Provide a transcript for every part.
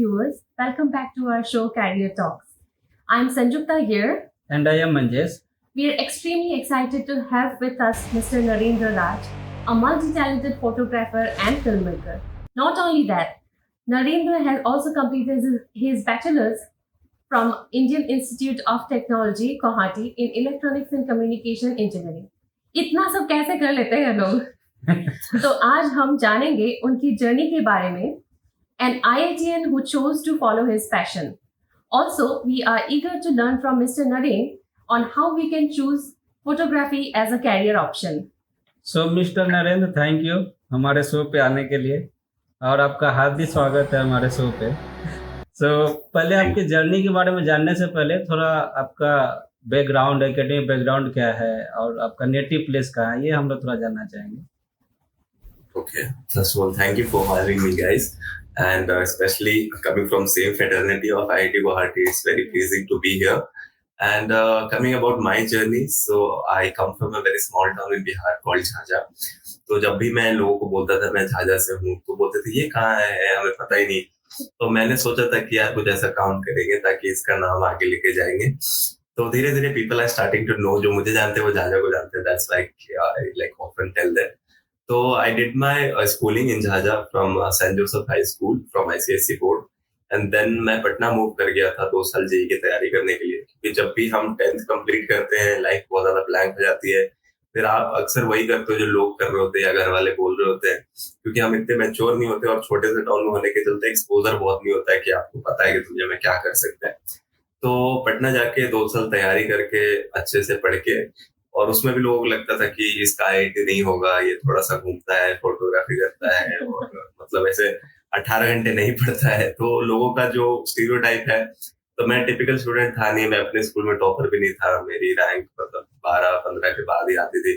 viewers, welcome back to our show Career Talks. I'm Sangjukta here. And I am Manjesh. We are extremely excited to have with us Mr. Narendra Raj, a multi-talented photographer and filmmaker. Not only that, Narendra has also completed his bachelor's from Indian Institute of Technology, Guwahati in Electronics and Communication Engineering. इतना सब कैसे कर लेते हैं लोग? तो आज हम जानेंगे उनकी जर्नी के बारे में, an IITian who chose to follow his passion. Also, we are eager to learn from Mr. Naren on how we can choose photography as a career option. So, Mr. Narendra, thank you हमारे show पे आने के लिए और आपका हार्दिक स्वागत है हमारे शो पे. पहले आपकी जर्नी के बारे में जानने से पहले थोड़ा आपका बैकग्राउंड, एकेडमिक बैकग्राउंड क्या है और आपका नेटिव प्लेस कहाँ है, ये हम लोग थोड़ा जानना चाहेंगे. Okay, first of all, thank you for having me, guys, and especially coming from same fraternity of IIT Guwahati, it's very pleasing to be here. And coming about my journey, so I come from a very small town in Bihar called Jhaja. तो जब भी मैं लोगों को बोलता था मैं झाझा से हूँ तो बोलते थे ये कहाँ है, हमें पता ही नहीं. तो मैंने सोचा था कि यार कुछ ऐसा काम करेंगे ताकि इसका नाम आगे लेके जाएंगे. तो धीरे धीरे people are starting to know, जो मुझे जानते हैं वो झाझा को जानते हैं. That's like often tell that. तो I did my schooling in Jhajha from saint Joseph high school from ICSE board. And then मैं पटना मूव कर गया था 2 साल जेईई की तैयारी करने के लिए, क्योंकि जब भी हम 10th कंप्लीट करते हैं लाइफ बहुत ज्यादा ब्लैंक हो जाती है. फिर आप अक्सर वही करते हो जो लोग कर रहे होते हैं या घर वाले बोल रहे होते हैं, क्योंकि हम इतने मैच्योर नहीं होते और छोटे से टाउन में होने के चलते एक्सपोजर बहुत नहीं होता है कि आपको पता है कि दुनिया में क्या कर सकते हैं. तो पटना जाके 2 साल तैयारी करके अच्छे से पढ़ के, और उसमें भी लोगों को लगता था कि इसका IIT नहीं होगा, ये थोड़ा सा घूमता है, फोटोग्राफी करता है और मतलब ऐसे 18 घंटे नहीं पढ़ता है. तो लोगों का जो स्टीरियोटाइप है, तो मैं टिपिकल स्टूडेंट था नहीं. मैं अपने स्कूल में टॉपर भी नहीं था. मेरी रैंक मतलब 12-15 के बाद ही आती थी.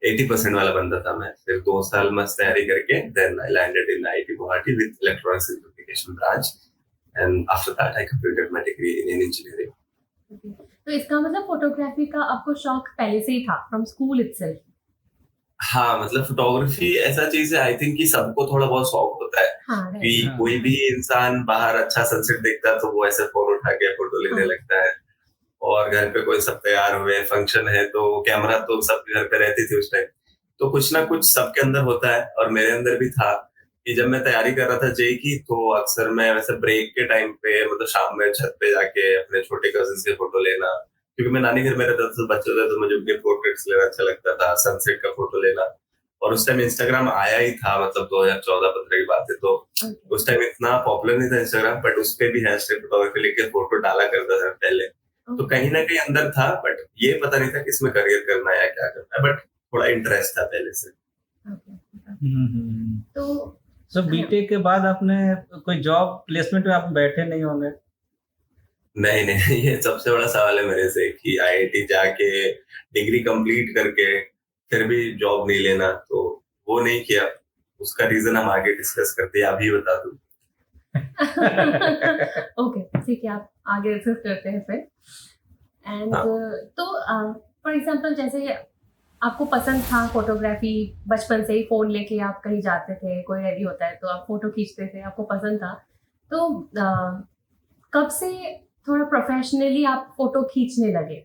80% वाला बंदा था मैं. फिर 2 साल मस्त तैयारी करके then I landed in IIT Guwahati with electronics and communication branch, and after that I completed my degree in engineering. तो इसका मतलब फोटोग्राफी का आपको शौक पहले से ही था फ्रॉम स्कूल इटसेल्फ? हाँ, मतलब फोटोग्राफी ऐसा चीज है, आई थिंक कि सबको थोड़ा बहुत शौक होता है. हाँ, कि कोई भी इंसान बाहर अच्छा सनसेट देखता है तो वो ऐसे फोन उठा के फोटो लेने लगता है. और घर पे कोई सब तैयार हुए, फंक्शन है, तो कैमरा तो सबके घर पे रहती थी उस टाइम. तो कुछ ना कुछ सबके अंदर होता है और मेरे अंदर भी था कि जब मैं तैयारी कर रहा था जेईई की, तो अक्सर मैं वैसे ब्रेक के टाइम पे मतलब शाम में छत पे जाके अपने छोटे कजिन्स के फोटो लेना, क्योंकि मैं नानी घर में रहता था, बच्चे थे तो मुझे उनके पोर्ट्रेट्स लेना अच्छा लगता था, सनसेट का फोटो लेना. और उस टाइम इंस्टाग्राम आया ही था, मतलब 2014-15 की बात है. तो उस टाइम इतना पॉपुलर नहीं था इंस्टाग्राम, बट उस पे भी हैशटैग फोटोग्राफी लेके फोटो डाला करता था पहले. तो कहीं ना कहीं अंदर था, बट ये पता नहीं था कि इसमें करियर करना है या क्या करना है, बट थोड़ा इंटरेस्ट था पहले से. तो बीटेक के बाद आपने कोई जॉब प्लेसमेंट में आप बैठे नहीं होंगे? नहीं, ये सबसे बड़ा सवाल है मेरे से कि IIT जाके डिग्री कंप्लीट करके फिर भी जॉब नहीं लेना, तो वो नहीं किया. उसका रीजन हम आगे डिस्कस करते हैं, अभी बता दूं. ओके, ठीक है, आप आगे डिस्कस करते हैं फिर. एंड तो फॉर एग्जांपल जैसे आपको पसंद था फोटोग्राफी, बचपन से ही फोन लेके आप कहीं जाते थे, कोई रेडी होता है तो आप फोटो खींचते थे, आपको पसंद था. तो कब से थोड़ा प्रोफेशनली आप फोटो खींचने लगे?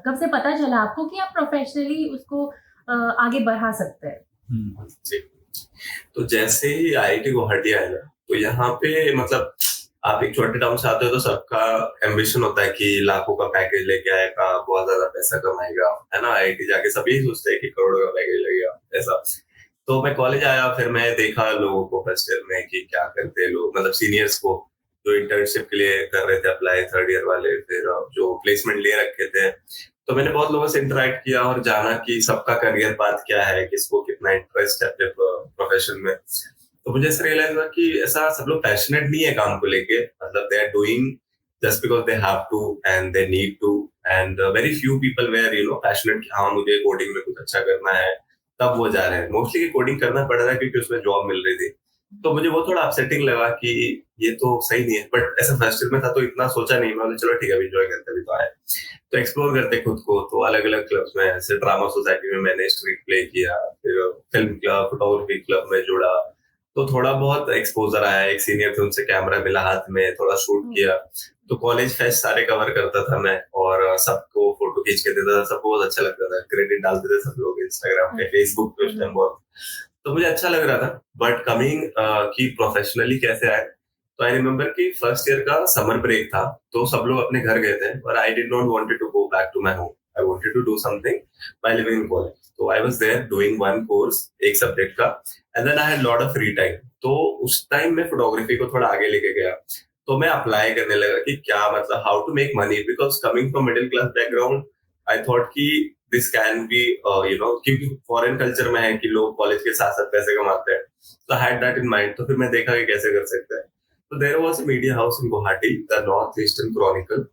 कब से पता चला आपको कि आप प्रोफेशनली उसको आगे बढ़ा सकते हैं? तो जैसे ही IIT गुवाहाटी आया ना, तो यहाँ पे मतलब आप एक छोटे टाउन से आते हो तो सबका एम्बिशन होता है कि लाखों का पैकेज लेके आएगा, बहुत ज्यादा पैसा कमाएगा, है ना. IIT जाके सभी सोचते हैं कि करोड़ों का पैकेज लगेगा ऐसा. तो मैं कॉलेज आया, फिर मैं देखा लोगों को फर्स्ट ईयर में कि क्या करते हैं लोग, मतलब सीनियर्स को जो इंटर्नशिप के लिए कर रहे थे अप्लाई, 3rd ईयर वाले, फिर जो प्लेसमेंट ले रखे थे. तो मैंने बहुत लोगों से इंटरेक्ट किया और जाना कि सबका करियर पाथ क्या है, किसको कितना इंटरेस्ट है अपने प्रोफेशन में. तो मुझे ऐसा रियलाइज हुआ कि ऐसा सब लोग पैशनेट नहीं है काम को लेके, मतलब they are doing just because they have to and they need to. And very few people were passionate कि हाँ मुझे कोडिंग में कुछ अच्छा करना है, तब वो जा रहे हैं. मोस्टली कोडिंग करना पड़ रहा है क्योंकि उसमें जॉब मिल रही थी. तो मुझे वो थोड़ा अपसेटिंग लगा कि ये तो सही नहीं है. बट ऐसा फर्स्ट ईयर में था तो इतना सोचा नहीं. मैं चलो ठीक है, एंजॉय करते भी तो आए, तो एक्सप्लोर करते खुद को. तो अलग अलग क्लब्स में, ऐसे ड्रामा सोसाइटी में मैंने स्ट्रीट प्ले किया, फिर फिल्म क्लब, फोटोग्राफी क्लब में जुड़ा. तो थोड़ा बहुत एक्सपोजर आया, एक सीनियर थे उनसे कैमरा मिला हाथ में, थोड़ा शूट किया। तो कॉलेज फेस्ट सारे कवर करता था मैं, और सबको फोटो खींच के देता था, सबको बहुत अच्छा लगता था, क्रेडिट डालते थे सब लोग इंस्टाग्राम पे, फेसबुक पे उस टाइम बहुत। तो मुझे अच्छा लग रहा था। बट कमिंग कि प्रोफेशनली कैसे आए, तो आई रिमेम्बर कि फर्स्ट ईयर का समर ब्रेक था, तो सब लोग अपने घर गए थे, और I did not wanted to go back to my home, I wanted to do something by living in college. तो I was there doing one course, एक सब्जेक्ट का, and then I had lot of free time. तो उस time में photography को थोड़ा आगे लेके गया। तो मैं अप्लाई करने लगा कि क्या मतलब how to make money, because coming from middle class background, I thought कि दिस कैन बी क्योंकि फॉरेन कल्चर में है कि लोग कॉलेज के साथ साथ पैसे कमाते हैं, तो I had that in mind. तो फिर मैं देखा कि कैसे कर सकते हैं। तो there was a media house in Guwahati, the North Eastern Chronicle.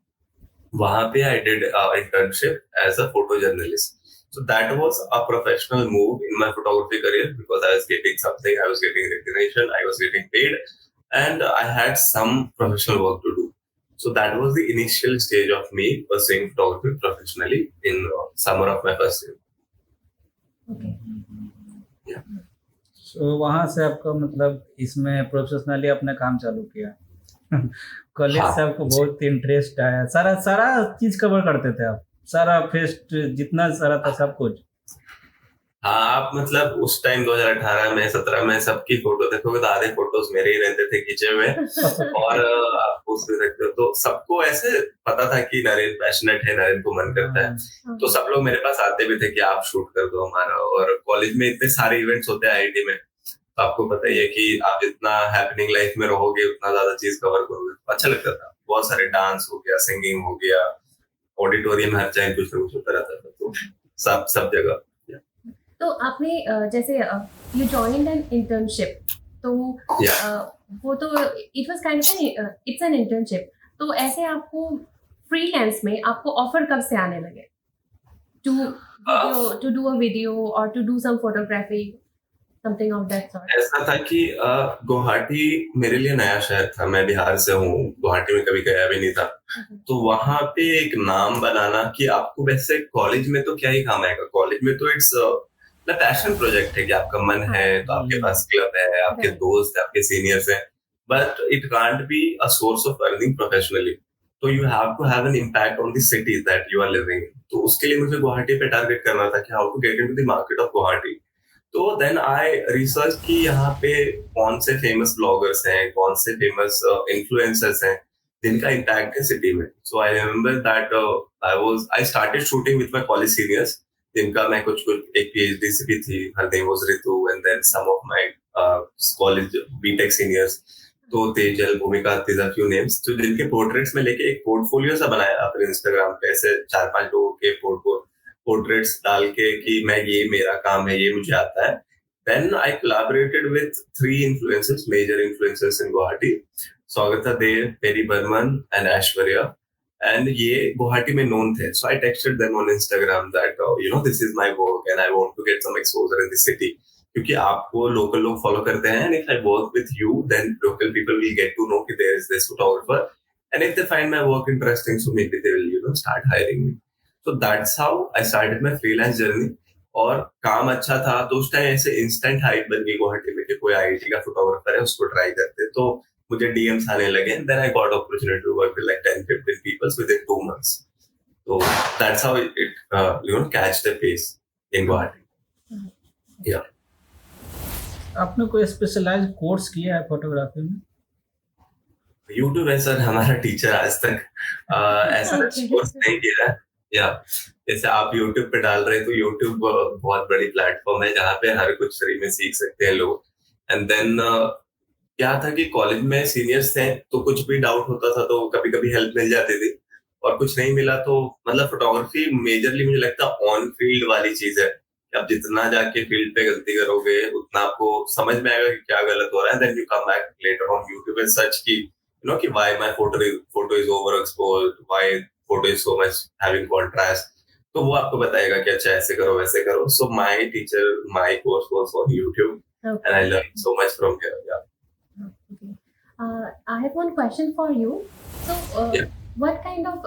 वहां पे I did internship as a photo journalist. So that was a professional move in my photography career because I was getting something, I was getting recognition, I was getting paid, and I had some professional work to do. So that was the initial stage of me pursuing photography professionally in summer of my first year. Okay. Yeah. So वहाँ से आपका मतलब इसमें professionally अपने काम चालू किया। College से आपको बहुत इंटरेस्ट आया, सारा सारा चीज कवर करते थे आप, सारा फेस्ट जितना सारा था सब कुछ। हाँ, आप मतलब उस टाइम 2018 में 17 में सबकी फोटो देखोगे तो आधे फोटोज मेरे ही रहते थे खींचे हुए, और आप उसमें देखते हो तो सबको ऐसे पता था कि नरेंद्र पैशनेट है, नरेंद्र को मन करता है। तो सब लोग मेरे पास आते भी थे कि आप शूट कर दो हमारा। और कॉलेज में इतने सारे इवेंट्स होते हैं आईआईटी में, तो आपको पता ही है कि आप जितना हैपनिंग लाइफ में रहोगे उतना ज्यादा चीज कवर करोगे। अच्छा लगता था, बहुत सारे डांस हो गया, सिंगिंग हो गया, ऑडिटोरियम हर टाइम कुछ ना कुछ होता रहता था, तो सब जगह। तो आपने जैसे यू जॉइंड एन इंटर्नशिप, तो वो तो it was kind of it's an internship, तो ऐसे आपको फ्रीलांस में आपको ऑफर कब से आने लगे टू डू अ वीडियो और to do some photography, something of that sort? ऐसा था कि गुवाहाटी मेरे लिए नया शहर था, मैं बिहार से हूँ, गुवाहाटी में कभी गया भी नहीं था। तो वहां पे एक नाम बनाना कि आपको वैसे कॉलेज में तो क्या ही काम आएगा, कॉलेज में तो इट्स पैशन प्रोजेक्ट है कि आपका मन है तो आपके पास क्लब है, आपके दोस्त है, आपके सीनियर्स हैं, but it can't be a source of earning professionally. तो you have to have an impact on the city that you are living. तो उसके लिए मुझे गुवाहाटी पे टारगेट करना था कि how to get into the market of Guwahati. तो देन आई रिसर्च कि यहाँ पे कौन से फेमस ब्लॉगर्स हैं, कौन से फेमस इन्फ्लुएंसर्स हैं जिनका इम्पैक्ट है सिटी में। So I remember that I started shooting with my college seniors, जिनका मैं कुछ एक पीएचडी से भी थी, her name was Ritu, and then some of my college BTech seniors, तो तेजल, भूमिका, these are few names, तो जिनके पोर्ट्रेट्स में लेके एक पोर्टफोलियो सा बनाया अपने इंस्टाग्राम पे, ऐसे 4-5 लोगों के पोर्ट्रेट्स डाल के कि मैं ये मेरा काम है, ये मुझे आता है। Then I collaborated with 3 influencers, major influencers in Guwahati, Sangjukta Devi, Perry Burman and Aishwarya, and ये गुवाहाटी में known थे। So I texted them on Instagram that this is my work and I want to get some exposure in the city, क्योंकि आपको local लोग follow करते हैं, and if I work with you then local people will get to know कि there is this photographer, and if they find my work interesting so maybe they will start hiring me. So that's how I started my freelance journey. और काम अच्छा था तो उस time ऐसे instant hype बन गई गुवाहाटी में कि कोई आईआईटी का फोटोग्राफर है, उसको ट्राई करते, तो मुझे डीएम्स आने लगे। Then I got opportunity to work with like 10-15 peoples with in 2 months. So that's how it catch the pace in Guwahati. Yeah. आपने कोई स्पेशलाइज्ड कोर्स किया है फोटोग्राफी में? यूट्यूब है सर हमारा टीचर, आज तक ऐसा कोर्स नहीं किया है। या जैसे आप यूट्यूब पे डाल रहे हैं, तो यूट्यूब बहुत बड़ी प्लेटफॉर्म है जहाँ पे हर कुछ फ्री में सीख सकते हैं लोग। एंड देन क्या था कि कॉलेज में सीनियर्स थे, तो कुछ भी डाउट होता था तो कभी कभी हेल्प मिल जाती थी, और कुछ नहीं मिला तो मतलब फोटोग्राफी मेजरली मुझे लगता है ऑन फील्ड वाली चीज है कि आप जितना जाके फील्ड पे गलती करोगे उतना आपको समझ में आएगा कि क्या गलत हो रहा है। Then you come back later on YouTube and search की कि why my photo is over exposed, why photo is so much having contrast, तो वो आपको बताएगा कि अच्छा ऐसे करो वैसे करो। So my teacher, my course was on YouTube and I learn so much from here. या I have one question for you. So what kind of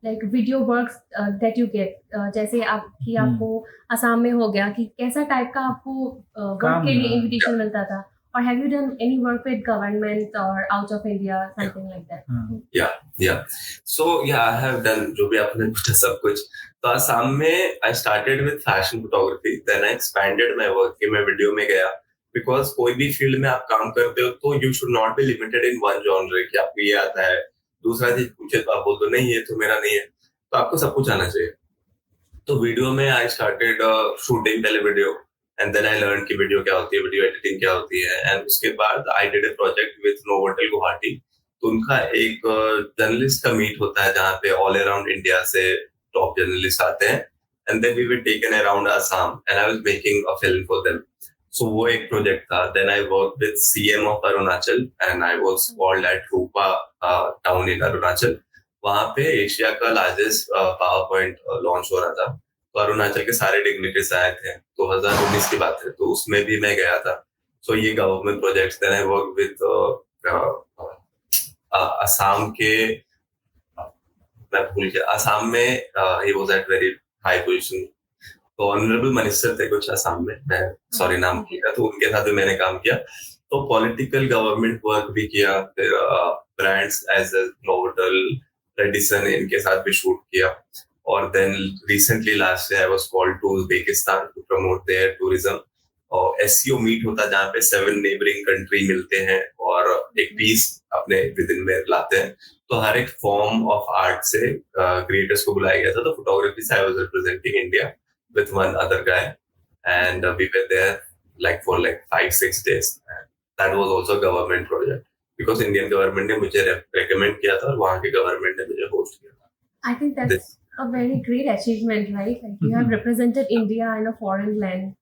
like video works that you get, जैसे आपको असम में हो गया कि कैसा type का आपको वर्क के लिए इनविटेशन मिलता था, or have you done any work with government or out of India, something like that? Yeah. So yeah, I have done जो भी आपने पूछा सब कुछ. तो आसाम में I started with fashion photography. Then I expanded my work कि मैं वीडियो में गया. Because कोई भी फील्ड में आप काम करते हो तो you should not be limited in one genre कि आपको ये आता है. दूसरा चीज पूछे तो आप बोल दो नहीं ये तो मेरा नहीं है. तो आपको सब कुछ आना चाहिए. तो वीडियो में I started shooting पहले video. And then I learned कि वीडियो क्या होती है, वीडियो एडिटिंग क्या होती है. And उसके बाद I did a project with IIT Guwahati. तो उनका एक जर्नलिस्ट का मीट होता है जहाँ पे ऑल अराउंड इंडिया से टॉप जर्नलिस्ट आते हैं. And then we were taken around Assam and I was making a film for them. So वो एक प्रोजेक्ट था. Then I work with CM of Arunachal and I was called at Rupa town in Arunachal. वहां पे Asia का largest power point launch हो रहा था. तो अरुणाचल के सारे डिग्निटरीज आए थे. 2019 की बात है. तो उसमें भी मैं गया था. सो ये government projects. Then I work with Assam के मैं भूल गया. असम में ही was at very high position. तो ऑनरेबल मिनिस्टर थे कुछ असम में. मैं सॉरी नाम भूल गया. तो उनके साथ भी मैंने काम किया. तो पॉलिटिकल गवर्नमेंट वर्क भी किया. फिर brands as a Novotel Radisson इनके साथ भी शूट किया. और then recently last year I was called to Uzbekistan to promote their tourism. और एससीओ मीट होता है जहाँ पे 7 नेबरिंग कंट्री मिलते हैं और एक पीस अपने विद इन में लाते हैं. तो हर एक फॉर्म ऑफ आर्ट से क्रिएटर्स को बुलाया गया था. तो फोटोग्राफी से I was representing India with one other guy and we were there like for like 5-6 days. And that was also a government project because Indian government ने मुझे recommend किया था और वहाँ के government ने मुझे host किया था. I think that's a very great achievement, right? Like you have represented India in a foreign land.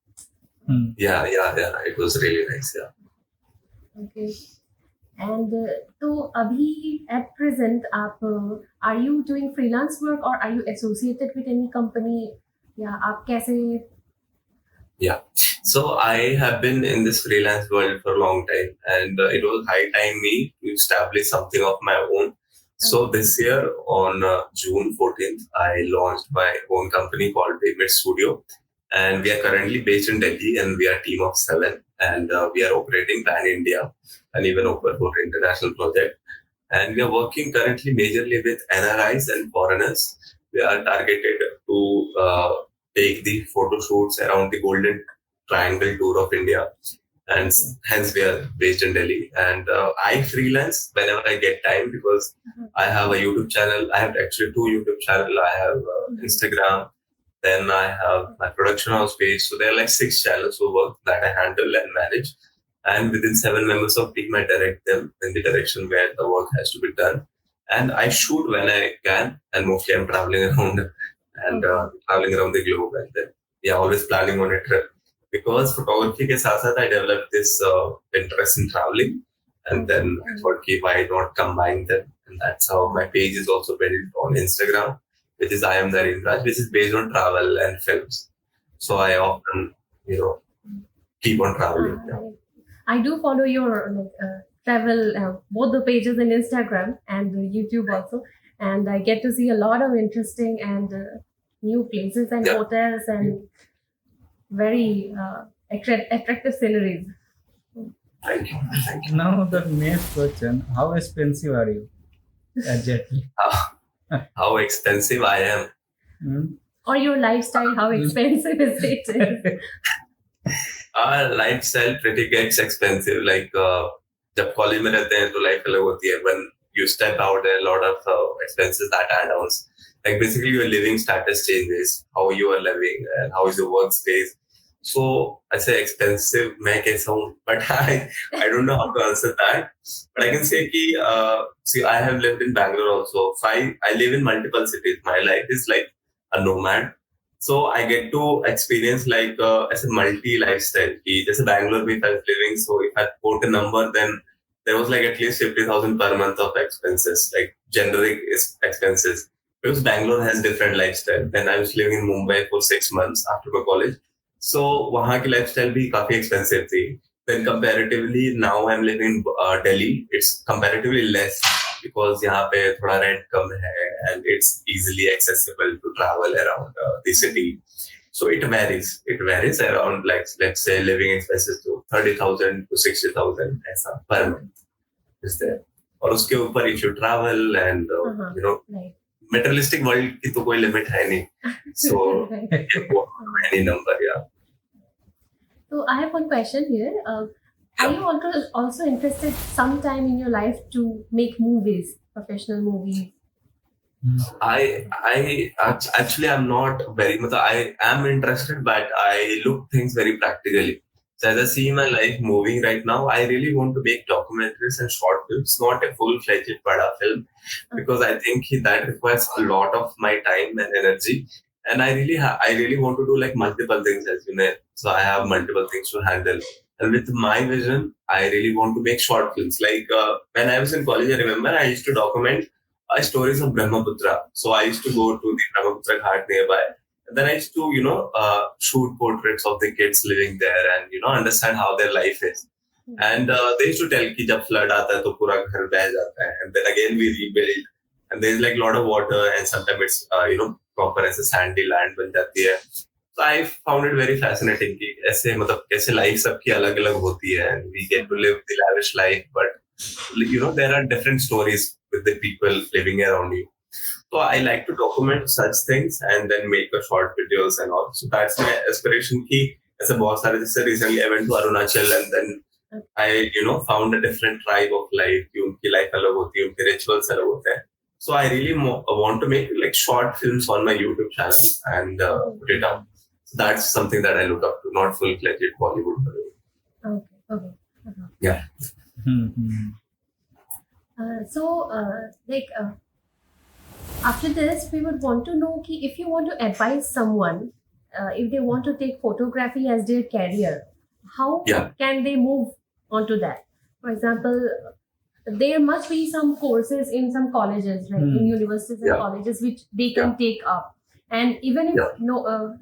Yeah. It was really nice. Yeah. Okay. And तो अभी at present आप are you doing freelance work or are you associated with any company? या आप कैसे? Yeah. So I have been in this freelance world for a long time and it was high time me to establish something of my own. So this year on June 14th, I launched my own company called Payment Studio and we are currently based in Delhi and we are a team of 7 and we are operating pan India and even open for international project. And we are working currently majorly with NRIs and foreigners. We are targeted to take the photo shoots around the Golden Triangle tour of India, and hence we are based in Delhi. And I freelance whenever I get time because I have a YouTube channel. I have actually 2 YouTube channels. I have Instagram, then I have my production house page. So there are like 6 channels of work that I handle and manage. And within 7 members of team, I direct them in the direction where the work has to be done. And I shoot when I can, and mostly I'm traveling around and traveling around the globe, and then always planning on a trip. Because photography ke saath saath I developed this interest in traveling, and then I thought, why not combine them? And that's how my page is also built on Instagram, which is I am Narendra Raj, which is based on travel and films. So I often, keep on traveling. I do follow your travel, both the pages in Instagram and YouTube also, and I get to see a lot of interesting and new places and hotels and very attractive sceneries. Thank you. Now the next question: how expensive are you? Exactly. How expensive I am? Or your lifestyle? How expensive is it? Our lifestyle pretty gets expensive. Like जब college में रहते हैं तो life अलग होती है. When you step out, there are a lot of expenses that add on. Like basically your living status changes, how you are living and how is your workspace. So I say expensive मैं कैसा हूँ, but I don't know how to answer that. But I can say कि see I have lived in Bangalore also. I live in multiple cities. My life is like a nomad. So I get to experience like as a multi lifestyle. कि जैसे Bangalore में I was living, so if I quote a number, then there was like at least 50,000 per month of expenses, like generic expenses. Because Bangalore has different lifestyle. Then I was living in Mumbai for 6 months after my college. So वहाँ की lifestyle भी काफी expensive थी. Then comparatively now I'm living in Delhi. It's comparatively less because यहाँ पे थोड़ा rent कम है and it's easily accessible to travel around the city. So it varies. It varies around like let's say living expenses to 30,000 to 60,000 ऐसा per month is there. और उसके ऊपर if you travel and you know Right. materialistic world की तो कोई limit है नहीं. So any number, yeah. So I have one question here. Are you also interested sometime in your life to make movies, professional movies? Actually I'm not very much. I am interested, but I look things very practically. So as I see my life moving right now, I really want to make documentaries and short films, not a full-fledged bada film, because I think that requires a lot of my time and energy. And I really want to do like multiple things, as you know. So I have multiple things to handle. And with my vision, I really want to make short films. Like when I was in college, I remember I used to document stories of Brahmaputra. So I used to go to the Brahmaputra Ghat nearby. And then I used to, shoot portraits of the kids living there and, understand how their life is. And they used to tell कि जब flood आता है तो पूरा घर बह जाता है. And then again we rebuild. And there's like a lot of water and sometimes it's, proper as a sandy land बन जाती है. So I found it very fascinating कि ऐसे मतलब कैसे life सबकी अलग-अलग होती है and we get to live the lavish life, but there are different stories with the people living around you. So I like to document such things and then make a short videos and all. So that's my aspiration कि ऐसे बहुत सारे जैसे recently I went to Arunachal and then I found a different tribe of life कि उनकी life अलग होती है, उनके rituals अलग होते हैं. So I really want to make like short films on my YouTube channel and put it out. So that's something that I look up to, not full-fledged Bollywood. Okay. Yeah. After this, we would want to know ki if you want to advise someone, if they want to take photography as their career, how can they move onto that? For example, there must be some courses in some colleges, right? In universities and colleges, which they can take up. And even if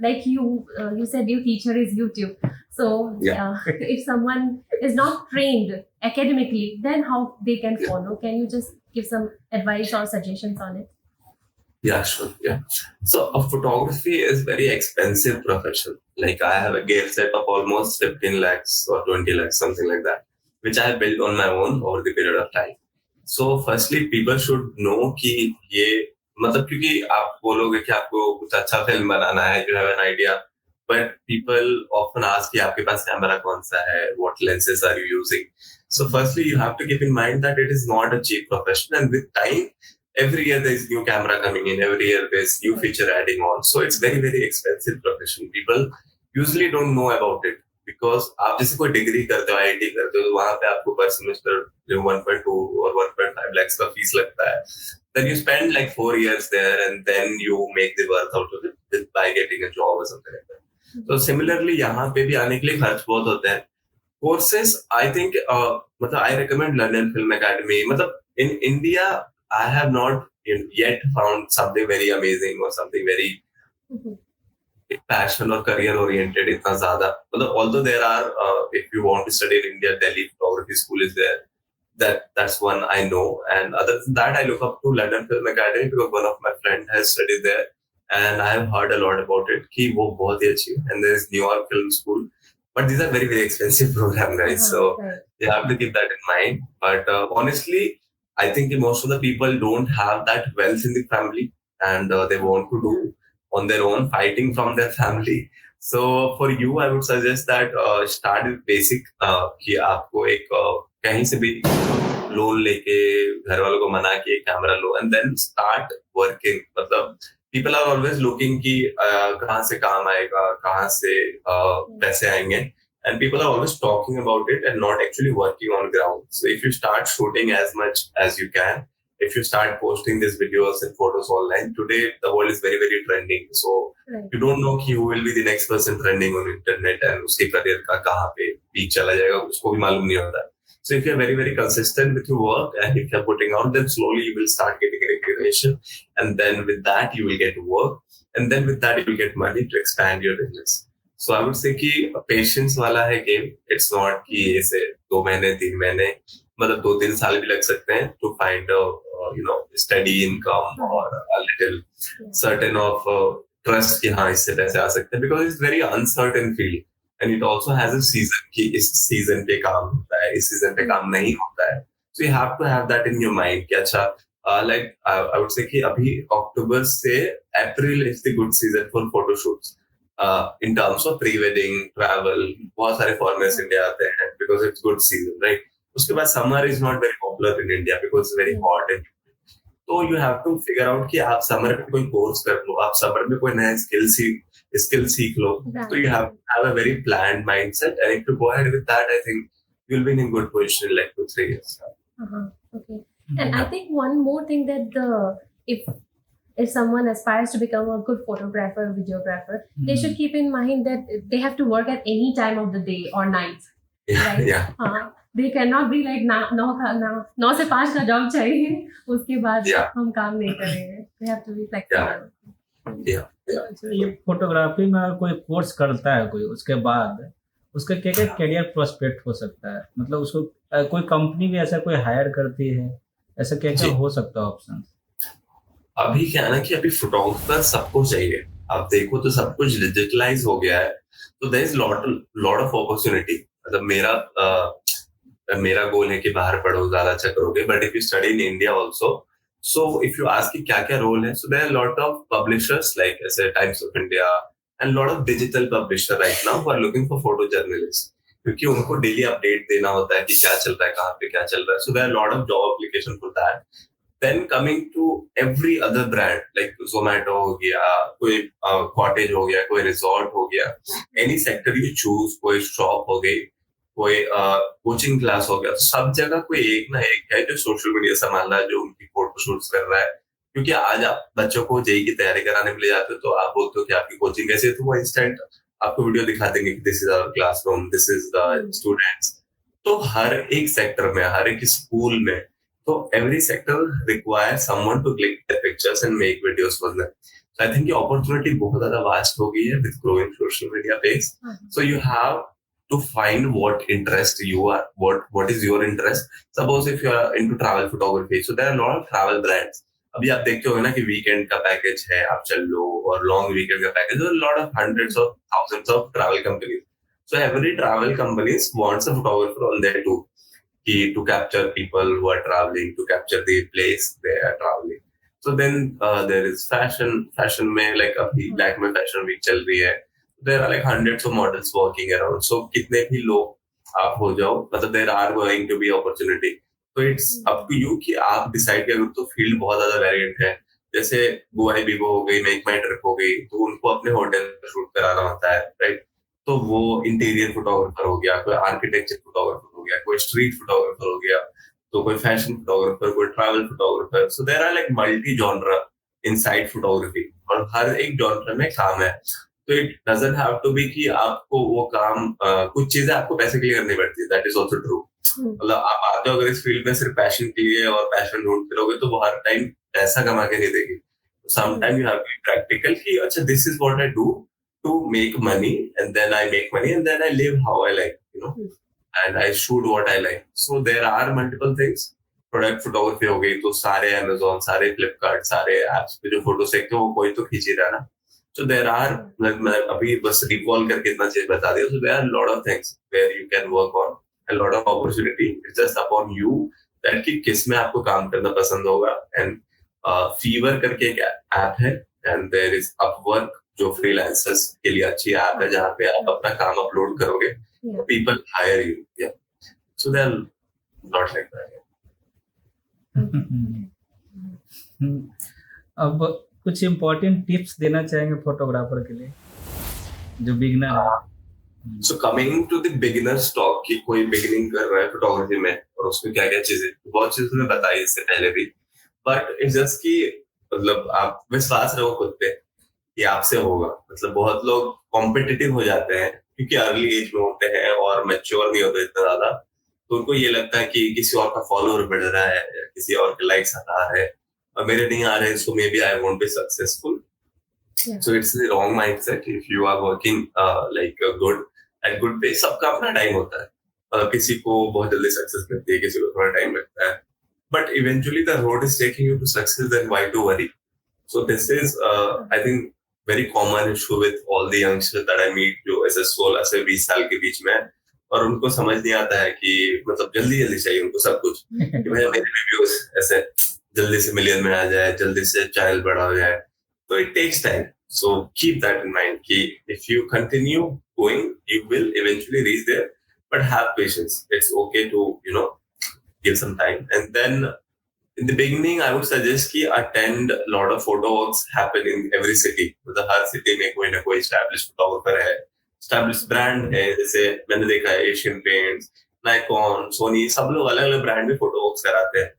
like you said, your teacher is YouTube. So if someone is not trained academically, then how they can follow? Can you just give some advice or suggestions on it? Yeah, sure. Yeah. So photography is very expensive profession. Like I have a gear set of almost 15 lakhs or 20 lakhs, something like that, which I have built on my own over the period of time. So firstly, people should know कि ये मतलब क्योंकि आप बोलोगे कि आपको कुछ अच्छा फिल्म बनाना है, you have an idea, but people often ask कि आपके पास कैमरा कौन सा है, what lenses are you using? So firstly, you have to keep in mind that it is not a cheap profession, and with time, every year there is new camera coming in, every year there's new feature adding on. So it's very, very expensive profession. People usually don't know about it because आप जैसे कोई degree करते हो, IIT करते हो, तो वहाँ पे आपको per semester 1.2 or 1.5 lakhs का फीस लगता है. Then you spend like 4 years there and then you make the work out of it by getting a job or something like that. So similarly, यहाँ पे भी आने के लिए खर्च बहुत होता है. Courses, I think, मतलब I recommend London Film Academy. मतलब in India, I have not yet found something very amazing or something very passion or career oriented इतना ज़्यादा. मतलब although there are, if you want to study in India, Delhi Photography School is there. That's one I know, and other than that, I look up to London Film Academy because one of my friends has studied there, and I have heard a lot about it. कि वो बहुत ही अच्छी है, and there is New York Film School, but these are very, very expensive programs, guys. So you have to keep that in mind. But honestly, I think most of the people don't have that wealth in the family, and they want to do on their own, fighting from their family. So for you, I would suggest that start with basic. कि आपको एक कहीं से भी loan लेके घर वालों को मना के camera low and then start working. मतलब people are always looking कि कहाँ से काम आएगा, कहाँ से पैसे आएंगे, and people are always talking about it and not actually working on ground. So if you start shooting as much as you can, if you start posting these videos and photos online, today the world is very, very trending. So you don't know who will be the next person trending on internet and उसके career का कहाँ पे peak चला जाएगा, उसको भी मालूम नहीं होता. So if you're very, very consistent with your work and if you're putting out, then slowly you will start getting recognition. And then with that, you will get work. And then with that, you will get money to expand your business. So I would say कि patience वाला है game. It's not कि ऐसे 2 महीने 3 महीने मतलब 2-3 साल भी लग सकते हैं to find a steady income or a little certain of trust कि हाँ इससे पैसे आ सकते हैं because it's very uncertain field. and it also has a season कि इस season पे काम होता है, इस season पे काम नहीं होता है. So you have to have that in your mind कि अच्छा like I would say कि अभी October से April is the good season for photo shoots. In terms of pre-wedding, travel, बहुत सारे foreigners India आते हैं because it's good season, right? उसके बाद summer is not very popular in India because it's very hot and तो you have to figure out कि आप summer में कोई course कर लो, आप summer में कोई नया skill सीख लो. So you have a very planned mindset, and if you go ahead with that, I think you'll be in a good position in like 2-3 years. Okay. And I think one more thing that if someone aspires to become a good photographer, videographer, they should keep in mind that they have to work at any time of the day or night. Right? Yeah. They cannot be like 9 से 5 का job चाहिए, उसके बाद हम काम नहीं करेंगे. They have to be flexible. ये फोटोग्राफी में अगर कोई कोर्स करता है कोई, उसके बाद उसका क्या क्या करियर प्रोस्पेक्ट हो सकता है, मतलब उसको कोई कंपनी भी ऐसा कोई हायर करती है, ऐसा क्या क्या हो सकता है ऑप्शन? अभी क्या है ना कि अभी फोटोग्राफर सबको चाहिए. आप देखो तो सब कुछ डिजिटलाइज हो गया है, तो there is lot of opportunity. मतलब मेरा गोल है कि बाहर पढ़ो, ज्यादा अच्छा करोगे, but if you study in India also, so if you ask कि क्या क्या रोल है, so there are lot of publishers like ऐसे Times of India and lot of digital publisher right now who are looking for photo journalist, क्योंकि उनको daily update देना होता है कि क्या चल रहा है, कहाँ पे क्या चल रहा है. So there are lot of job application for that. Then coming to every other brand like Zomato हो गया, कोई कॉटेज हो गया, कोई रिजॉर्ट हो गया, any sector you choose, कोई शॉप हो गई, कोई कोचिंग क्लास हो गया, सब जगह कोई एक ना एक है जो सोशल मीडिया संभाल रहा है, जो उनकी फोटो शूट्स कर रहा है. क्योंकि आज आप बच्चों को जेई की तैयारी कराने के लिए जाते हो, तो आप बोलते हो कि आपकी कोचिंग कैसी है, तो वो इंस्टेंट आपको वीडियो दिखा देंगे कि this is our classroom, this is the students. तो हर एक सेक्टर में, हर एक स्कूल में, so every sector requires someone to click their pictures and make videos for them. So I think the opportunity बहुत ज़्यादा vast हो गई है with growing social media base. So you have to find what interest you are, what is your interest. Suppose if you are into travel photography, so there are a lot of travel brands. अभी आप देखते हो ना कि weekend का package है, आप चल लो, और long weekend का package, there are a lot of hundreds of thousands of travel companies. So every travel companies wants a photographer on there too. To capture people who are traveling, to capture the place they are traveling. So then there is fashion में like अभी black में fashion week चल रही है. There are like hundreds of models working around. So कितने भी लोग आप हो जाओ, मतलब there are going to be opportunity. So it's up to you कि आप decide करो. तो field बहुत ज़्यादा variant है. जैसे गोवा बीबो हो गई, मेक माई ट्रिप हो गई, तो उनको अपने होटल पर शूट कराना होता है, राइट? तो वो इंटीरियर फोटोग्राफर हो गया, कोई आर्किटेक्चर फोटोग्राफर हो गया, कोई स्ट्रीट फोटोग्राफर हो गया, तो कोई फैशन फोटोग्राफर, कोई travel photographer. So there are like multi genre inside photography, और हर एक जॉनरा में काम है. तो it doesn't have to be कि आपको वो काम कुछ चीजें आपको पैसे के लिए करनी पड़ती है. That is also true. मतलब आप आते हो अगर इस फील्ड में सिर्फ पैशन के लिए और पैशन ढूंढते रहोगे, तो वो हर टाइम पैसा कमा के नहीं देगी. Some time you have to be practical कि अच्छा this is what I do to make money, and then I make money, and then I live how I like, you know, and I shoot what I like. So there are multiple things. Product photography हो गई, तो सारे Amazon, सारे Flipkart, सारे apps पे जो photo देखते हो वो कोई तो खींच ही रहा ना. So there are, मैं अभी बस recall करके इतना चीज बता दिया. So there are a lot of things where you can work on, a lot of opportunity. It's just upon you that कि किस में आपको काम करना पसंद होगा. And Fever करके एक app है, and there is Upwork जो फ्रीलांसर्स के लिए अच्छी ऐप है, जहाँ पे आप अपना काम अपलोड करोगे, people hire you. So they are not like that. अब कुछ इम्पोर्टेंट टिप्स देना चाहेंगे फोटोग्राफर के लिए जो बिगिनर है? So coming to the beginner stock की, कोई बिगिनिंग कर रहा है फोटोग्राफी में और उसमें क्या क्या चीजें, बहुत चीजें मैंने बताई इससे पहले भी, बट इट्स जस्ट कि मतलब आप विश्वास रहो खुद पे कि आपसे होगा. मतलब बहुत लोग कॉम्पिटिटिव हो जाते हैं क्योंकि अर्ली एज में होते हैं और मैच्योर नहीं होते इतना ज्यादा, तो उनको ये लगता है कि किसी और का फॉलोअर बढ़ रहा है, किसी और के लाइक्स आ रहा है और मेरे नहीं आ रहे, so maybe I won't be successful. So it's the wrong mindset. If you are working like good at good pace, सबका अपना टाइम होता है. किसी को बहुत जल्दी सक्सेस मिलती है, किसी को थोड़ा टाइम लगता है, but eventually the road is taking you to success, then why to worry. So this is, I think, very common issue with all the youngsters that I meet जो ऐसे 16 से 20 साल के बीच में है, और उनको समझ नहीं आता है कि मतलब जल्दी जल्दी चाहिए उनको सब कुछ कि भाई मेरे रिव्यूज ऐसे जल्दी से मिलियन में आ जाए, जल्दी से चैनल बड़ा हो जाए, तो it takes time. So keep that in mind कि if you continue going, you will eventually reach there, but have patience. It's okay to give some time. And then in the beginning, I would suggest कि attend a lot of photo walks happen in every city. मतलब हर city में कोई ना कोई established photographer है, established brand है. जैसे मैंने देखा है Asian Paints, Nikon, Sony, सब लोग अलग अलग brand में photo walks कराते हैं.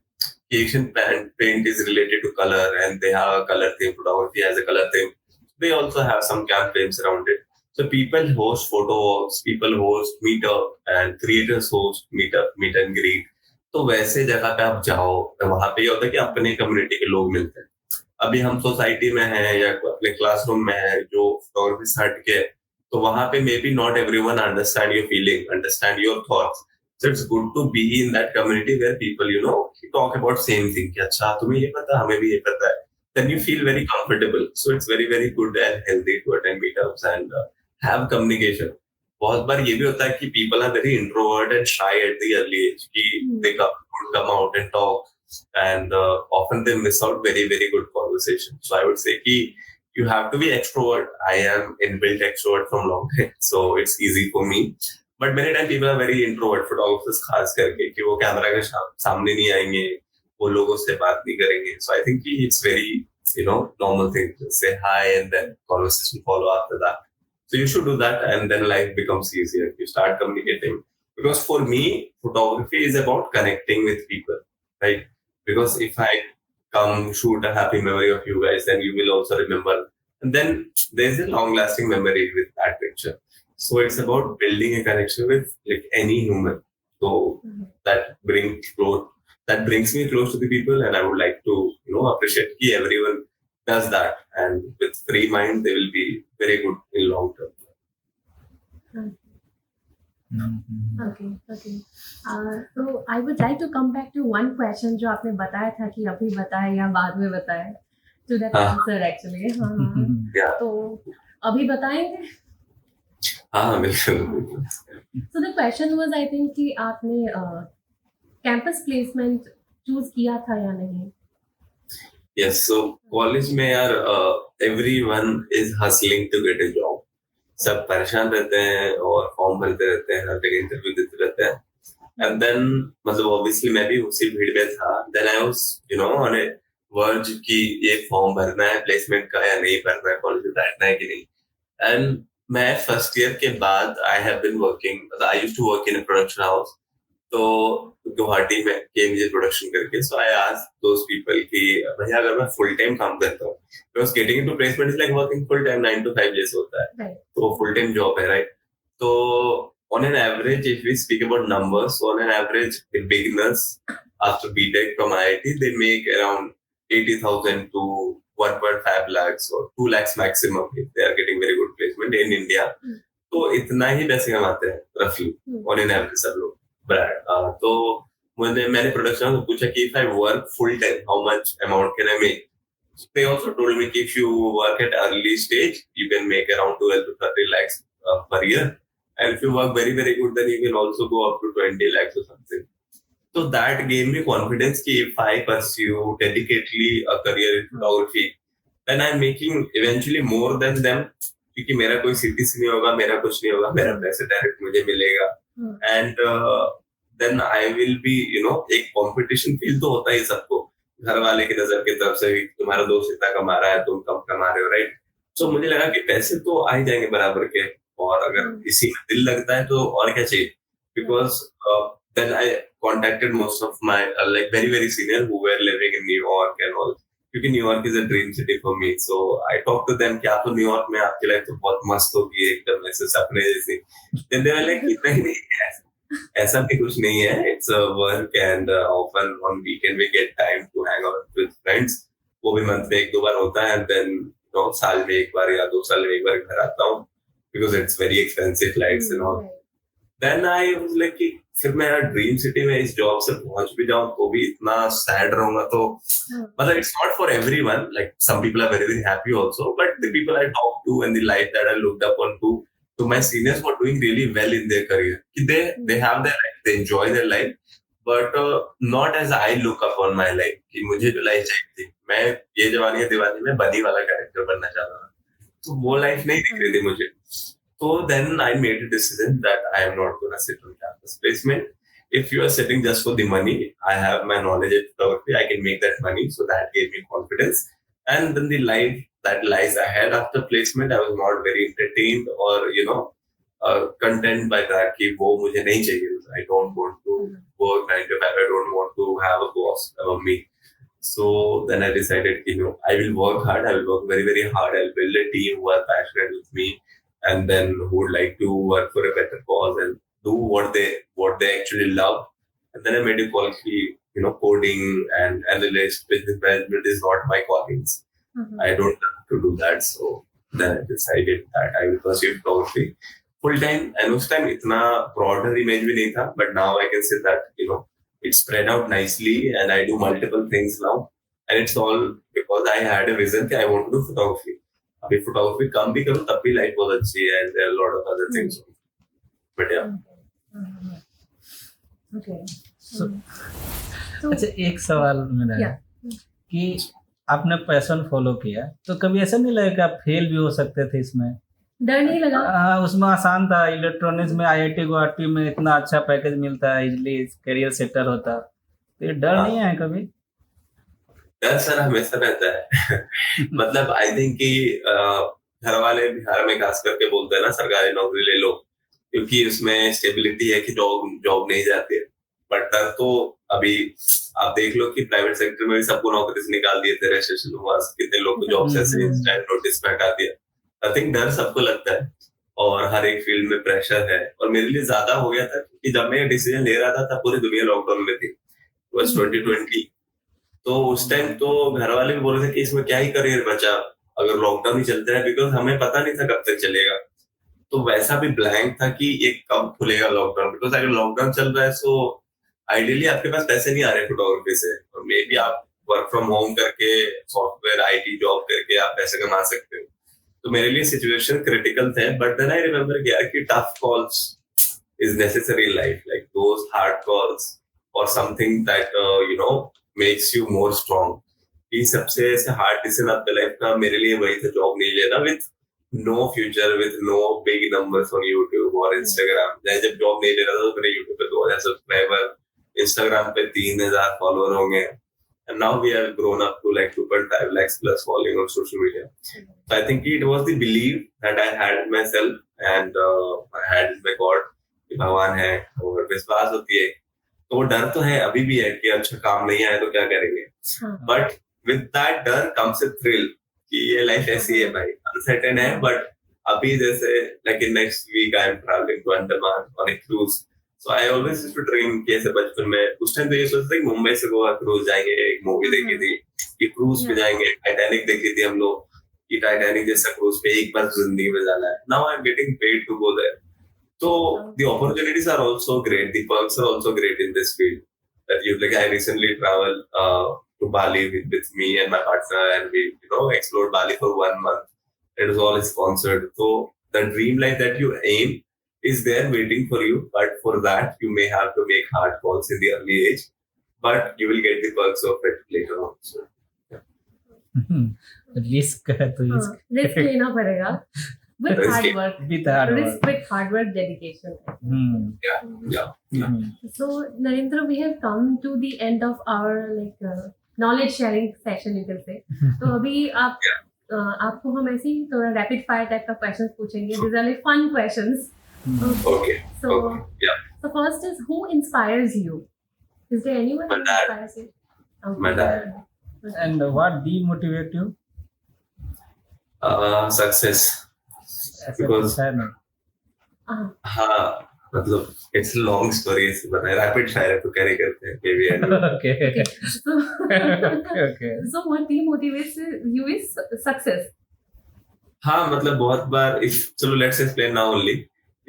Asian paint is related to color, and they have a color theme. Photography has a color theme. They also have some campaigns around it. So people host photo walks, people host meetup, and creators host meetup, meet and greet. तो वैसे जगह पे आप जाओ, वहां पे ये होता है कि अपने कम्युनिटी के लोग मिलते हैं. अभी हम सोसाइटी में हैं या अपने क्लासरूम में हैं जो फोटोग्राफी से हट के, तो वहां पे may be not everyone understand your feeling, understand your thoughts. So it's good to be in that community where people, talk about same thing. कि अच्छा तुम्हें ये पता, हमें भी ये पता है. Then you feel very comfortable. So it's very, very good and healthy to attend meetups and have communication. बहुत बार ये भी होता है कि people are very introvert and shy at the early age. कि they come out and talk, and often they miss out very, very good conversation. So I would say कि you have to be extrovert. I am inbuilt extrovert from long time, so it's easy for me. But many times people are very introvert, photographers खास करके कि वो camera के सामने नहीं आएंगे, वो लोगों से बात नहीं करेंगे. So I think it's very, normal thing to say hi and then conversation follow after that. So you should do that, and then life becomes easier. You start communicating. Because for me, photography is about connecting with people, right? Because if I come shoot a happy memory of you guys, then you will also remember. And then there's a long-lasting memory with that picture. So it's about building a connection with any human. So that brings me close to the people, and I would like to appreciate that everyone does that, and with free mind they will be very good in long term. Okay. So I would like to come back to one question जो आपने बताया था कि अभी बताए या बाद में बताए, to that answer actually. Yeah. तो अभी बताएंगे? हाँ बिल्कुल. So the question was, I think कि आपने कैंपस प्लेसमेंट चूज किया था या नहीं? Yes, so college में यार everyone is hustling to get a job. सब परेशान रहते हैं और फॉर्म भरते रहते हैं, हर जगह इंटरव्यू देते रहते हैं. And then मतलब obviously मैं भी उसी भीड़ में था. Then I was on a verge कि ये फॉर्म भरना है प्लेसमेंट का या नहीं भरना है, कॉलेज में बैठना है कि नहीं. And मैं फर्स्ट ईयर के बाद I have been working. I used to work in a production house. तो गुवाहाटी में केएमजे प्रोडक्शन करके. सो आई आस्क्ड दोस पीपल कि भैया अगर मैं फुल टाइम काम करता हूँ, because getting into placement is like working full time 9 to 5 जैसे होता है, तो फुल टाइम जॉब है, राइट? तो on an average if we speak about numbers, on an average the beginners after BTech from IIT they make around 80,000 to 1.5 lakhs or 2 lakhs maximum if they are getting very good placement in India. तो इतना ही पैसे कमाते हैं रफली on an average सब लोग. तो मैंने प्रोडक्शन से पूछा कि if I work full time, how much amount can I make? They also told me कि if you work at early stage, you can make around 12 to 30 lakhs per year, and if you work very, very good, then you can also go up to 20 lakhs or something. So that gave me confidence कि if I pursue dedicatedly a career in photography, then I'm making eventually more than them, क्योंकि मेरा कोई CTC नहीं होगा, मेरा कुछ नहीं होगा, मेरा पैसे डायरेक्ट मुझे मिलेगा. And then I will be, एक कंपटीशन फील तो होता ही सबको, घर वाले की नजर की तरफ से भी तुम्हारा दोस्त इतना कमा रहा है, तुम कम कमा रहे हो, राइट? सो मुझे लगा कि पैसे तो आ ही जाएंगे बराबर के, और अगर इसी में दिल लगता है तो और क्या चाहिए. Because then I contacted most of my like very, very senior who were living in New York and all, क्योंकि New York is a dream city for me. So I talk to them कि आप तो New York में, आपकी life तो बहुत मस्त होगी एकदम ऐसे सपने जैसी. देन दे वर लाइक नहीं, ऐसा भी कुछ नहीं है. It's a work, and often on weekend we get time to hang out with friends. वो भी मंथ में 1-2 बार होता है, एंड देन साल में 1 बार या 2 साल में 1 बार घर आता हूँ, because it's very expensive flights and all. Then I was like कि फिर मैं ड्रीम सिटी में इस जॉब से पहुंच भी जाऊं तो भी इतना सैड रहूंगा, तो मतलब it's not for everyone, like some people are very very happy also, but the people I talk to and the life that I looked up on to my seniors were doing really well in their career, कि they have their life, they enjoy their life, but not as I look up on my life, कि मुझे जो life चाहिए थी, मैं ये जवानी है दीवानी में बनी वाला कैरेक्टर बनना चाहता था, तो वो लाइफ नहीं दिख रही थी मुझे. So then I made a decision that I am not going to sit on campus placement. If you are sitting just for the money, I have my knowledge at photography. I can make that money. So that gave me confidence. And then the life that lies ahead after placement, I was not very entertained or, content by that. कि वो मुझे नहीं चाहिए. I don't want to work 9 to 5. I don't want to have a boss above me. So then I decided, I will work hard. I will work very, very hard. I'll build a team who are passionate with me, and then who would like to work for a better cause and do what they actually love. And then I made a call, coding and analyst, business management is not my callings. I don't have to do that. So then I decided that I will pursue photography full time. And उस time इतना broader image भी नहीं था, but now I can say that it's spread out nicely and I do multiple things now. And it's all because I had a vision that I want to do photography. अभी photography कम भी करूँ तब भी life बहुत अच्छी है, and there are a lot of other things. But yeah. Okay. So, अच्छा एक सवाल मेरा है कि आपने पैशन फॉलो किया तो कभी ऐसा नहीं लगा कि आप फेल भी हो सकते थे इसमें? डर नहीं लगा? उसमें आसान था, इलेक्ट्रॉनिक्स में IIT गुवाहाटी में इतना अच्छा पैकेज मिलता है, इजिली करियर सेटल होता, तो ये डर नहीं है कभी? डर सर हमेशा रहता है. मतलब आई थिंक कि घर वाले बिहार में खास करके बोलते हैं ना सरकारी नौकरी ले लो, क्योंकि उसमें स्टेबिलिटी है कि जॉब नहीं जाती है. बट डर तो अभी आप देख लो कि प्राइवेट सेक्टर में भी सबको नौकरी से निकाल दिए थे, रजिस्ट्रेशन हुआ, कितने लोग को जॉब से इंस्टेंट नोटिस पे हटा दिया. आई थिंक डर सबको लगता है और हर एक फील्ड में प्रेशर है, और मेरे लिए ज्यादा हो गया था कि जब मैं डिसीजन ले रहा था तब पूरी दुनिया लॉकडाउन में थी, 2020. तो उस टाइम तो घर वाले भी बोल रहे थे कि इसमें क्या ही करियर बचा अगर लॉकडाउन ही चलता है, बिकॉज हमें पता नहीं था कब तक चलेगा. तो वैसा भी ब्लैंक था कि ये कब खुलेगा लॉकडाउन, बिकॉज अगर लॉकडाउन चल रहा है सो आइडियली आपके पास पैसे नहीं आ रहे फोटोग्राफी से, और मे बी आप वर्क फ्रॉम होम करके सॉफ्टवेयर IT जॉब करके आप पैसे कमा सकते हो. तो मेरे लिए सिचुएशन क्रिटिकल थे, बट देन आई रिमेम्बर कि tough calls is necessary in life, like those hard calls और something that makes you more strong. ये सबसे ऐसे हार्ड डिसीजन आपके लाइफ का मेरे लिए वही था, जॉब नहीं लेना with no future, with no big numbers on YouTube और Instagram. मैं जब जॉब नहीं ले रहा था तो मेरे YouTube पे 2000 सब्सक्राइबर, Instagram पे 3000 फॉलोअर होंगे, and now we have grown up to like 2.5 lakhs plus following on social media. So I think it was the belief that I had in myself and I had in my God कि भगवान है, और विश्वास होती है. तो वो डर तो है, अभी भी है कि अच्छा काम नहीं आया तो क्या करेंगे, बट विद दैट डर कम्स अ थ्रिल कि ये लाइफ ऐसी है भाई, अनसर्टेन है. बट अभी जैसे like in next week I am travelling to Andaman on a cruise, so I always used to dream कि ऐसे बचपन में उस टाइम तो ये सोचते थे कि मुंबई से गोवा क्रूज जाएंगे, एक मूवी देखी थी कि क्रूज पे जाएंगे, टाइटैनिक देखी थी हम लोग कि टाइटैनिक जैसा क्रूज पे एक बार जिंदगी में जाना है. Now I am getting paid to go there. So the opportunities are also great. The perks are also great in this field. That I recently traveled to Bali with me and my partner, and we explored Bali for 1 month. It was all sponsored. So the dream life that you aim is there waiting for you, but for that you may have to make hard calls in the early age, but you will get the perks of it later on. So, risk है तो risk लेना पड़ेगा. With hard work, risk with hard work, dedication. Yeah. So Narendra, we have come to the end of our knowledge sharing session, you can say. तो अभी आपको हम ऐसे ही थोड़ा rapid fire type का questions पूछेंगे. These are like fun questions. Okay. So yeah. So first is, who inspires you? Is there anyone who inspires you? Okay. My dad. And what demotivates you? Success. Because हाँ मतलब it's a long story, but rapid fire तो carry करते हैं maybe. Okay. So what demotivates you is success. हाँ मतलब बहुत बार चलो let's explain now only.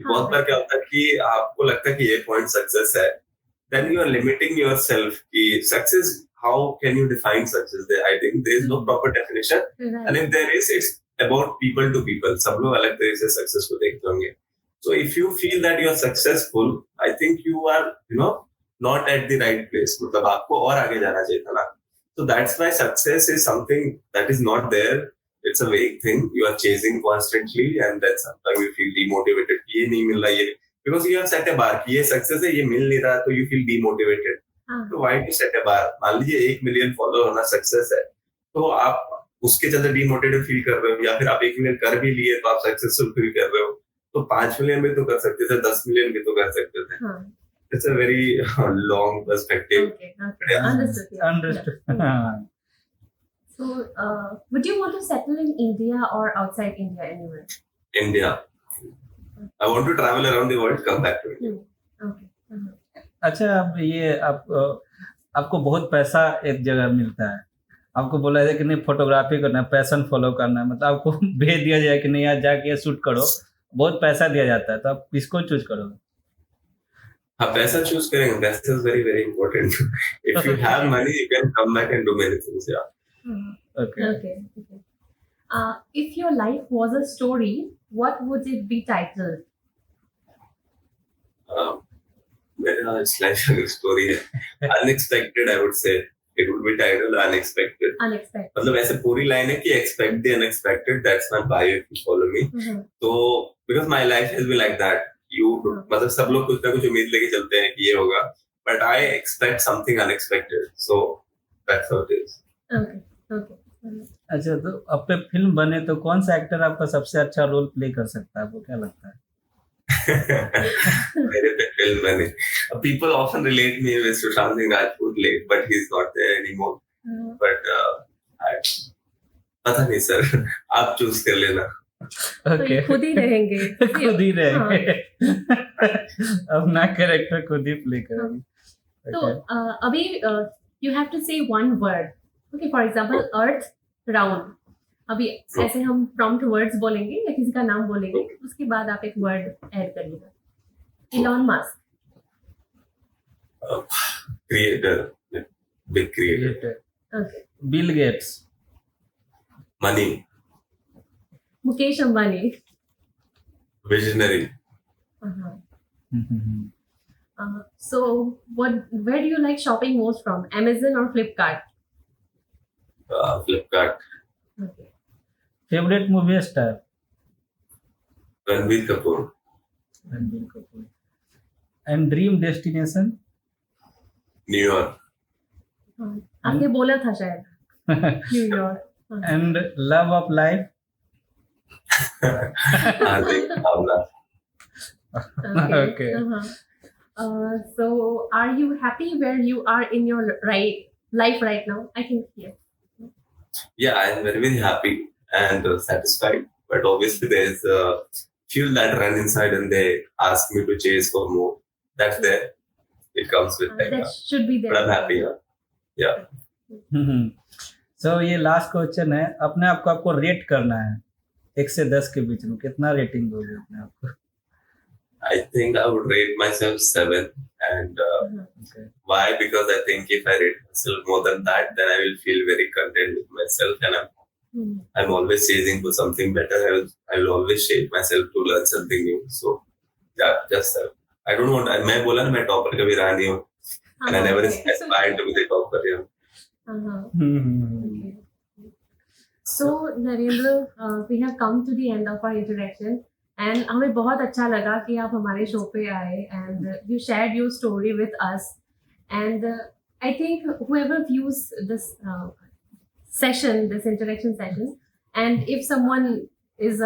बहुत बार क्या होता है कि आपको लगता है कि ये पॉइंट सक्सेस है, then you are limiting yourself कि success, how can you define success? I think there is no proper definition, and if there is, it's about people to people. सब लोग अलग तरीके से success को देखते होंगे. So if you feel that you are successful, I think you are, not at the right place. मतलब आपको और आगे जाना चाहिए था ना. So that's why success is something that is not there. It's a vague thing. You are chasing constantly, and then sometimes you feel demotivated. ये नहीं मिल रहा ये, because you have set a bar कि ये success है, ये मिल नहीं रहा, तो you feel demotivated. तो why to set a bar? मान लीजिए 1 million follower होना success है, तो आप उसके चलते demotivated feel कर रहे हो, या फिर आप 1 million कर भी लिए तो आप successful feel कर रहे हो, तो 5 million भी तो कर सकते थे, 10 million भी तो कर सकते थे. It's a very long perspective. Okay. Understood. Yeah. So, would you want to settle in India or outside India anywhere? India. I want to travel around the world, come back to India. Okay. अच्छा, अब ये आपको बहुत पैसा एक जगह मिलता है, आपको बोला जाए कि नहीं फोटोग्राफी करना है, पैशन फॉलो करना है, मतलब आपको भेज दिया जाए कि नहीं यार जाके शूट करो, बहुत पैसा दिया जाता है, तो आप किसको चूज करोगे? हाँ, पैसा चूज करेंगे. पैसा is very very important. If you have money you can come back and do many things. या Okay. If your life was a story, what would it be titled? मेरा लाइफ का story है unexpected. I would say it would be title unexpected. मतलब ऐसे पूरी line है कि expect the unexpected. That's my bio if you follow me. तो because my life has been like that. मतलब सब लोग कुछ ना कुछ उम्मीद लेके चलते हैं कि ये होगा, but I expect something unexpected. So that's how it is. Okay. अच्छा, तो अब पे फिल्म बने तो कौन सा एक्टर आपका सबसे अच्छा रोल प्ले कर सकता है, आपको क्या लगता है? मेरे पे फिल्म बने. People often relate me with Sushant Singh Rajput late, but he's not there anymore. But पता नहीं सर, आप चूज कर लेना. Okay. खुद ही रहेंगे. खुद ही रहेंगे. अपना कैरेक्टर खुद ही प्ले करेंगे. तो अभी you have to say one word. Okay, for example, Earth round. अभी ऐसे हम prompt words बोलेंगे या किसी का नाम बोलेंगे, उसके बाद आप एक word ऐड करिएगा. Elon Musk. Creator, big creator. Okay. Bill Gates. Money. Mukesh Ambani. Visionary. So, where do you like shopping most from? Amazon or Flipkart? Flipkart. Okay. Favorite movie star? Ranbir Kapoor. And dream destination? New York. आपने बोला था शायद. New York. And love of life? Okay. So, are you happy where you are in your life right now? I think yes. Yeah, I'm very very happy and satisfied. But obviously, there is a fuel that run inside, and they ask me to chase for more. That's there. It comes with time. That should be there. But I'm happy. Yeah. So ये last question है, अपने आप को आपको rate करना है 1 से 10 के बीच में, कितना रेटिंग दोगे अपने आप को? I think I would rate myself 7, and Okay. why? Because I think if I rate myself more than that, then I will feel very content with myself, and I'm always chasing for something better. I will always shape myself to learn something new. So yeah, just I don't want. मैं बोला ना मैं topper कभी रहा नहीं हूँ, and I never aspired to be the topper. Yeah. Okay. So Narendra, we have come to the end of our interaction. And हमें बहुत अच्छा लगा कि आप हमारे शो पे आए and you shared your story with us. And I think whoever views this session, this interaction session, and if someone is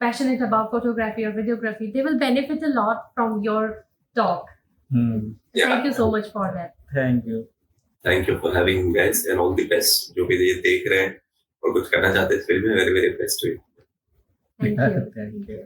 passionate about photography or videography, they will benefit a lot from your talk. Yeah. Thank you so much for that. Thank you. Thank you for having me, guys, and all the best. जो भी ये देख रहे हैं और कुछ करना चाहते हैं इस फील्ड में, very very best to you. Thank you. Thank you.